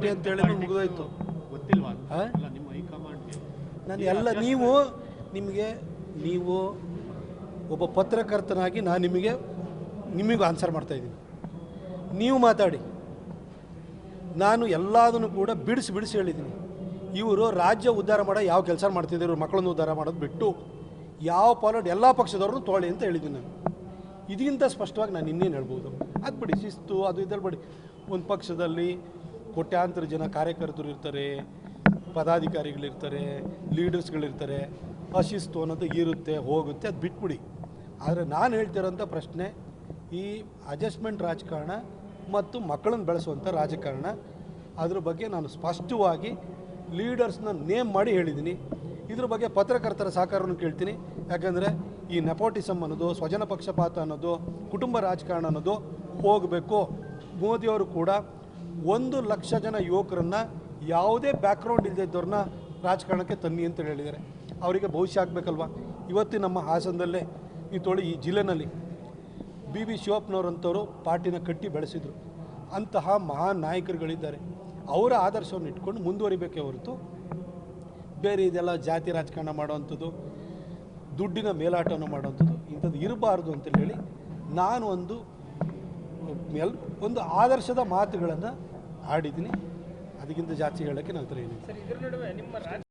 Party ಅಂತ ಹೇಳಿ ಮುಗಿದೋಯ್ತು. ಗೊತ್ತಿಲ್ವಾ ನಿಮ್ಮ ಹೈಕಮಾಂಡ್ಗೆ? ನಾನು ಎಲ್ಲ ನೀವು ಒಬ್ಬ ಪತ್ರಕರ್ತನಾಗಿ ನಾನು ನಿಮಗೂ ಆನ್ಸರ್ ಮಾಡ್ತಾಯಿದ್ದೀನಿ. ನೀವು ಮಾತಾಡಿ. ನಾನು ಎಲ್ಲದನ್ನು ಕೂಡ ಬಿಡಿಸಿ ಹೇಳಿದ್ದೀನಿ. ಇವರು ರಾಜ್ಯ ಉದ್ಧಾರ ಮಾಡೋ ಯಾವ ಕೆಲಸ ಮಾಡ್ತಿದ್ದಾರೆ, ಇವರು ಮಕ್ಕಳನ್ನು ಉದ್ಧಾರ ಮಾಡೋದು ಬಿಟ್ಟು ಯಾವ ಎಲ್ಲ ಪಕ್ಷದವ್ರನ್ನೂ ತೊಗೊಳ್ಳಿ ಅಂತ ಹೇಳಿದ್ದೀನಿ ನಾನು. ಇದಕ್ಕಿಂತ ಸ್ಪಷ್ಟವಾಗಿ ನಾನು ಇನ್ನೇನು ಹೇಳ್ಬೋದು? ಅದು ಬಿಡಿ, ಶಿಸ್ತು ಅದು ಇದ್ರಲ್ಲಿ ಬಿಡಿ. ಒಂದು ಪಕ್ಷದಲ್ಲಿ ಕೋಟ್ಯಾಂತರ ಜನ ಕಾರ್ಯಕರ್ತರು ಇರ್ತಾರೆ, ಪದಾಧಿಕಾರಿಗಳಿರ್ತಾರೆ, ಲೀಡರ್ಸ್ಗಳಿರ್ತಾರೆ. ಅಶಿಸ್ತು ಅನ್ನೋದು ಇರುತ್ತೆ ಹೋಗುತ್ತೆ, ಅದು ಬಿಟ್ಬಿಡಿ. ಆದರೆ ನಾನು ಹೇಳ್ತಿರೋಂಥ ಪ್ರಶ್ನೆ ಈ ಅಡ್ಜಸ್ಟ್ಮೆಂಟ್ ರಾಜಕಾರಣ ಮತ್ತು ಮಕ್ಕಳನ್ನು ಬೆಳೆಸುವಂಥ ರಾಜಕಾರಣ, ಅದ್ರ ಬಗ್ಗೆ ನಾನು ಸ್ಪಷ್ಟವಾಗಿ ಲೀಡರ್ಸ್ನ ನೇಮ್ ಮಾಡಿ ಹೇಳಿದ್ದೀನಿ. ಇದ್ರ ಬಗ್ಗೆ ಪತ್ರಕರ್ತರ ಸಹಕಾರವನ್ನು ಕೇಳ್ತೀನಿ. ಯಾಕಂದರೆ ಈ ನೆಪೋಟಿಸಮ್ ಅನ್ನೋದು, ಸ್ವಜನ ಪಕ್ಷಪಾತ ಅನ್ನೋದು, ಕುಟುಂಬ ರಾಜಕಾರಣ ಅನ್ನೋದು ಹೋಗಬೇಕು. ಮೋದಿಯವರು ಕೂಡ 1,00,000 ಜನ ಯುವಕರನ್ನು ಯಾವುದೇ ಬ್ಯಾಕ್ಗ್ರೌಂಡ್ ಇಲ್ಲದಿದ್ದವ್ರನ್ನ ರಾಜಕಾರಣಕ್ಕೆ ತನ್ನಿ ಅಂತ ಹೇಳಿದ್ದಾರೆ. ಅವರಿಗೆ ಭವಿಷ್ಯ ಆಗಬೇಕಲ್ವ? ಇವತ್ತು ನಮ್ಮ ಹಾಸನದಲ್ಲೇ ಈ ಜಿಲ್ಲೆನಲ್ಲಿ BB ಶಿವಪ್ಪನವರಂಥವರು ಪಾರ್ಟಿನ ಕಟ್ಟಿ ಬೆಳೆಸಿದರು. ಅಂತಹ ಮಹಾನ್ ನಾಯಕರುಗಳಿದ್ದಾರೆ. ಅವರ ಆದರ್ಶವನ್ನು ಇಟ್ಕೊಂಡು ಮುಂದುವರಿಬೇಕೇ ಹೊರತು ಬೇರೆ ಇದೆಲ್ಲ ಜಾತಿ ರಾಜಕಾರಣ ಮಾಡೋವಂಥದ್ದು, ದುಡ್ಡಿನ ಮೇಲಾಟವನ್ನು ಮಾಡೋವಂಥದ್ದು ಇಂಥದ್ದು ಇರಬಾರ್ದು ಅಂತೇಳಿ ಹೇಳಿ ನಾನು ಒಂದು ಆದರ್ಶದ ಮಾತುಗಳನ್ನು ಆಡಿದ್ದೀನಿ. ಅದಕ್ಕಿಂತ ಜಾಸ್ತಿ ಹೇಳೋಕ್ಕೆ ನನ್ನ ಹತ್ರ ಏನಿದೆ.